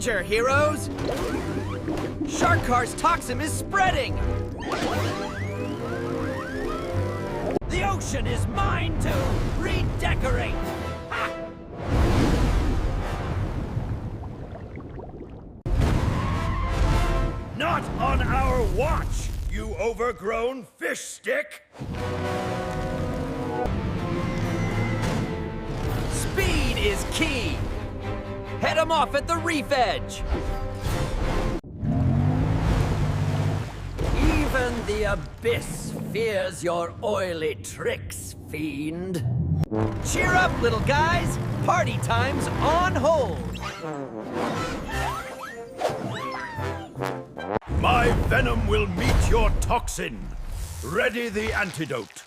Danger, heroes! Shark Car's toxin is spreading! The ocean is mine to redecorate! Ha! Not on our watch, you overgrown fish stick! Speed is key! Head 'em off at the reef edge! Even the abyss fears your oily tricks, fiend. Cheer up, little guys! Party time's on hold! My venom will meet your toxin. Ready the antidote.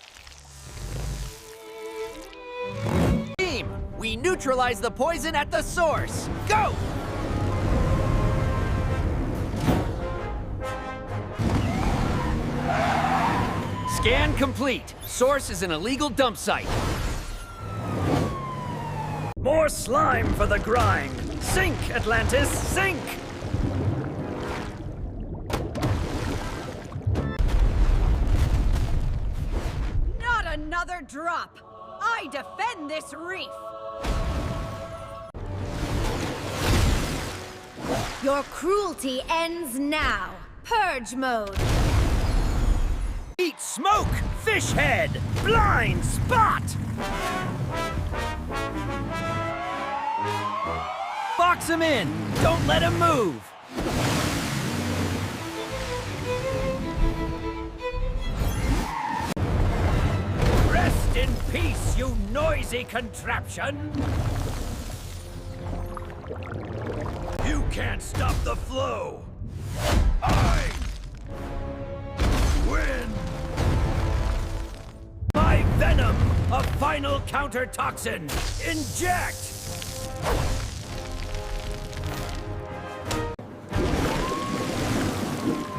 Team, we neutralize the poison at the source! Go! Scan complete. Source is an illegal dump site. More slime for the grind. Sink, Atlantis, sink! Not another drop! I defend this reef! Your cruelty ends now. Purge mode. Eat smoke, fish head, blind spot! Box him in! Don't let him move! Rest in peace, you noisy contraption! You can't stop the flow! I win! My venom, a final counter-toxin! Inject!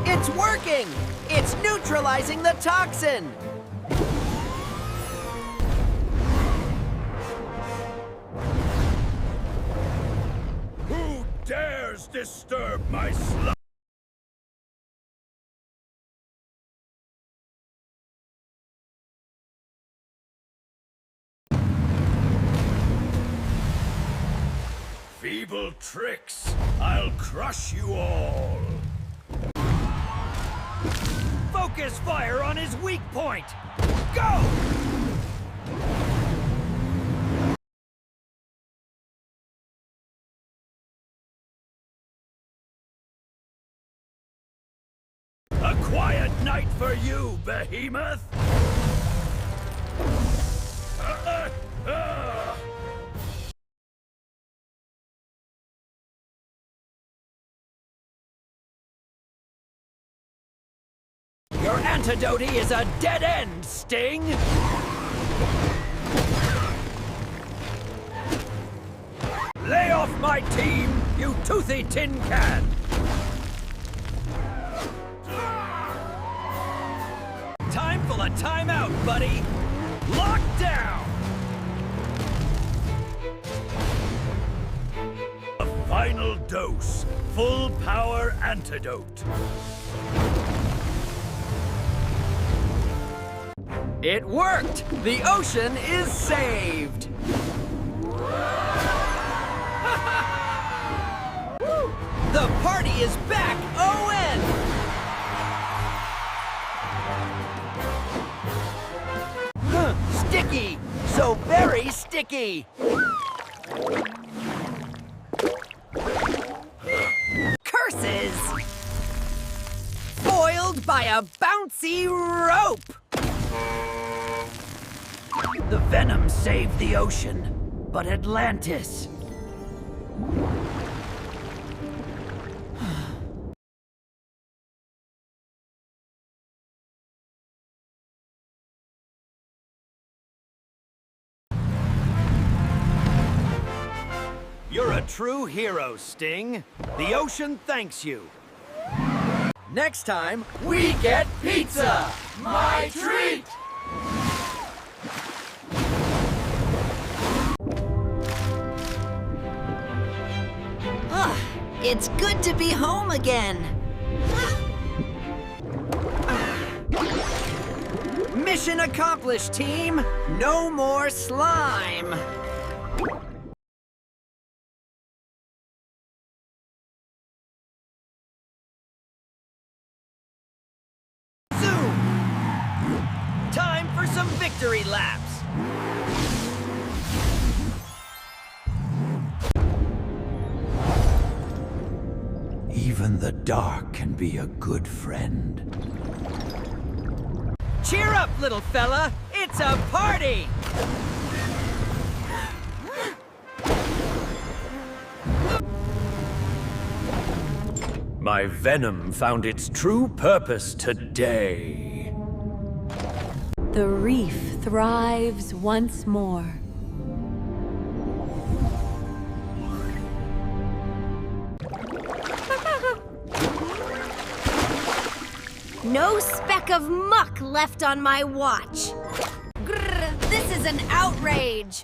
It's working! It's neutralizing the toxin! Who dares disturb my slumber? Feeble tricks! I'll crush you all! Focus fire on his weak point! Go! A quiet night for you, behemoth! Your antidote is a dead end, Sting! Lay off my team, you toothy tin can! Time for a timeout, buddy! Lock down! A final dose. Full power antidote. It worked! The ocean is saved! The party is back! ON! Sticky! So very sticky! Curses! Foiled by a bouncy rope! The venom saved the ocean, but Atlantis... You're a true hero, Sting. The ocean thanks you. Next time, we get pizza! My treat! It's good to be home again. Mission accomplished, team! No more slime! Zoom! Time for some victory laps! Even the dark can be a good friend. Cheer up, little fella! It's a party! My venom found its true purpose today. The reef thrives once more. No speck of muck left on my watch. Grr, this is an outrage.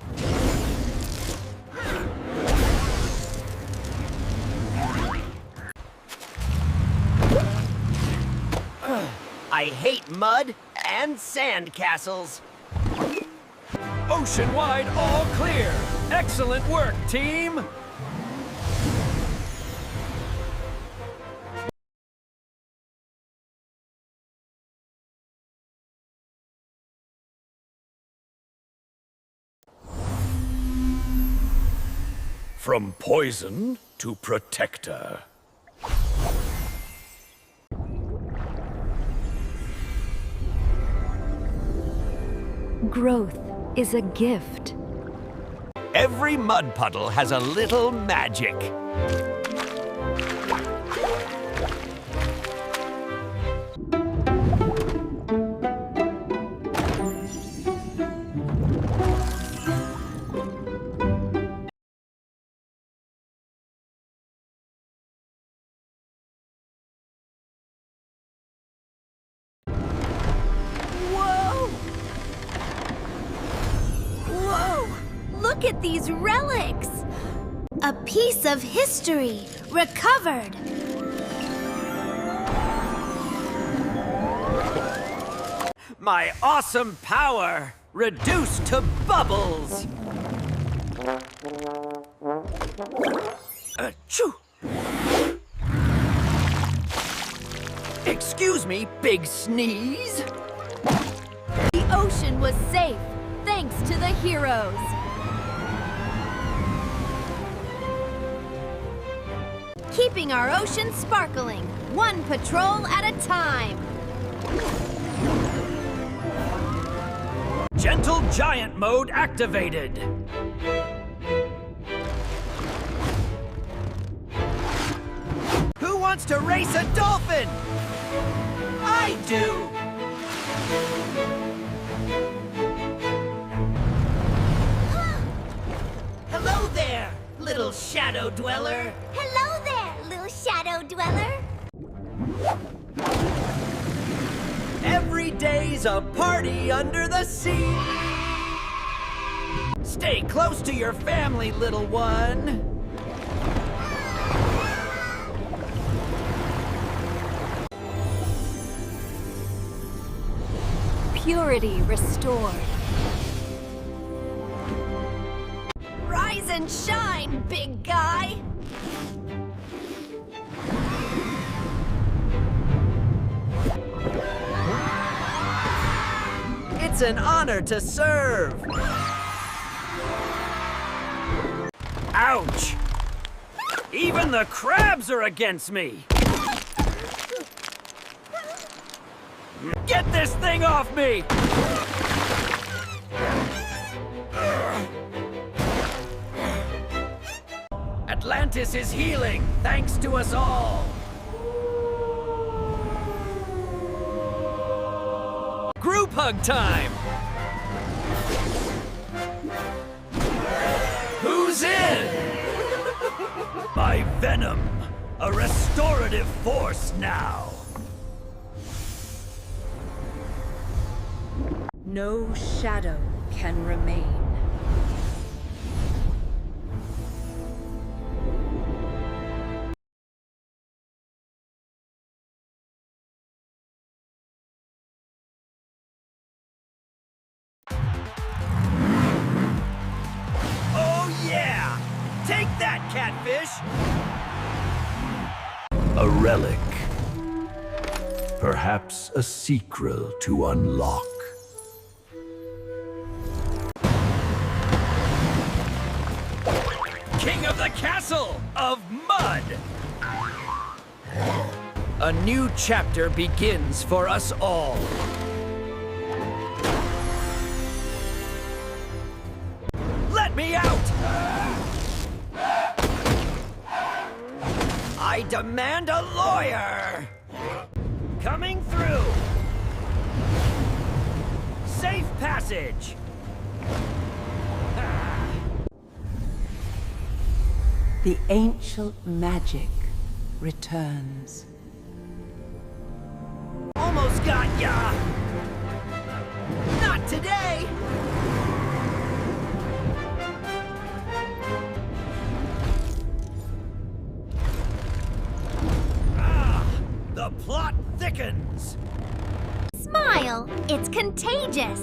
I hate mud and sand castles. Ocean-wide all clear. Excellent work, team. From poison to protector. Growth is a gift. Every mud puddle has a little magic. Look at these relics! A piece of history recovered. My awesome power reduced to bubbles. Achoo! Excuse me, big sneeze. The ocean was safe, thanks to the heroes. Keeping our ocean sparkling, one patrol at a time. Gentle giant mode activated. Who wants to race a dolphin? I do! Hello there, little shadow dweller. Hello there, little shadow dweller. Every day's a party under the sea. Stay close to your family, little one. Purity restored. Rise and shine, big guy. It's an honor to serve. Ouch! Even the crabs are against me. Get this thing off me! Atlantis is healing, thanks to us all. Group hug time! Who's in? My venom, a restorative force now. No shadow can remain. A relic. Perhaps a secret to unlock. King of the Castle of Mud! A new chapter begins for us all. Let me out! I demand a lawyer! Coming through! Safe passage! The ancient magic returns. Almost got ya! Not today! The plot thickens! Smile! It's contagious!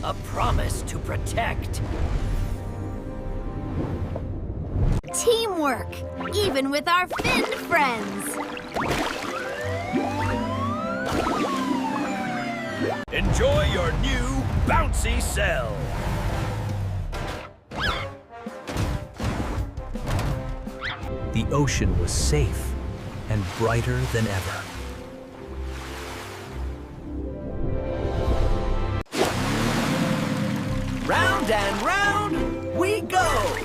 A promise to protect. Teamwork! Even with our fin friends! Enjoy your new bouncy cell. The ocean was safe and brighter than ever. Round and round we go!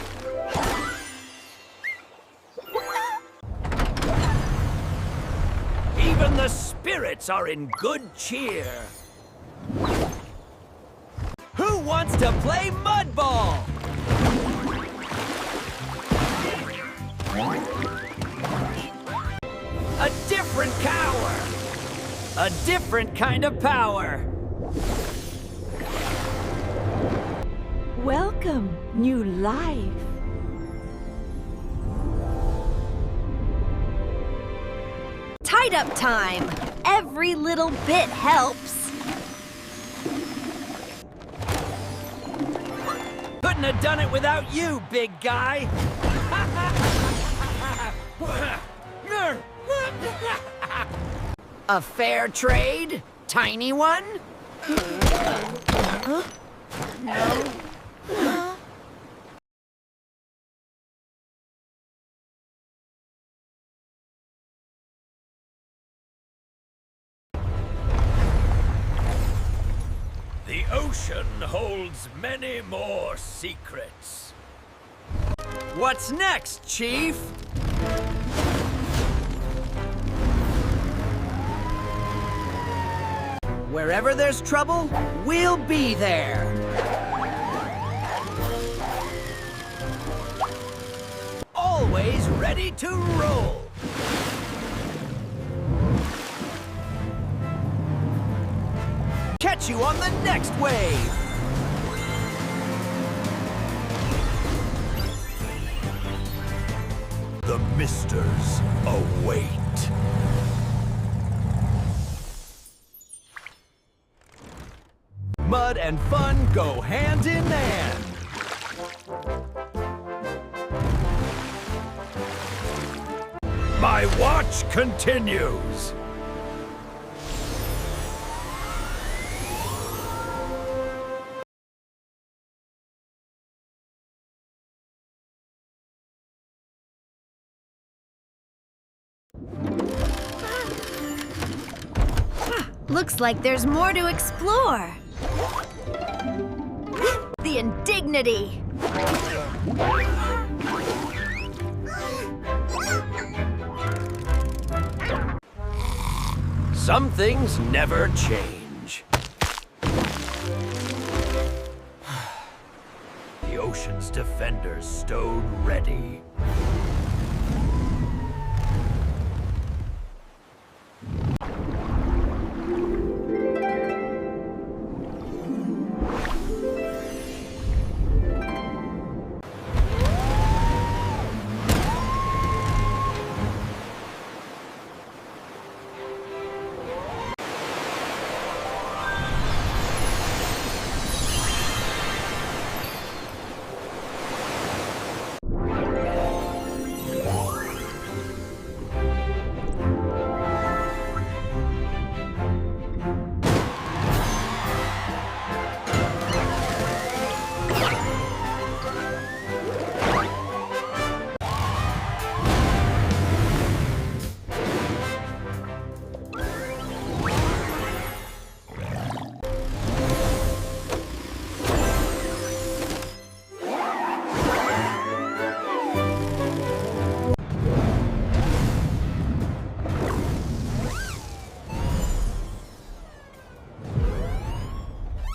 Even the spirits are in good cheer. Who wants to play mud ball? A different cower! A different kind of power! Welcome, new life. Tied up time! Every little bit helps! Couldn't have done it without you, big guy! A fair trade? Tiny one? Huh? No. The ocean holds many more secrets. What's next, Chief? Wherever there's trouble, we'll be there. Always ready to roll. Catch you on the next wave. The misters await. Mud and fun go hand in hand. My watch continues. Looks like there's more to explore. The indignity! Some things never change. The ocean's defenders stowed ready.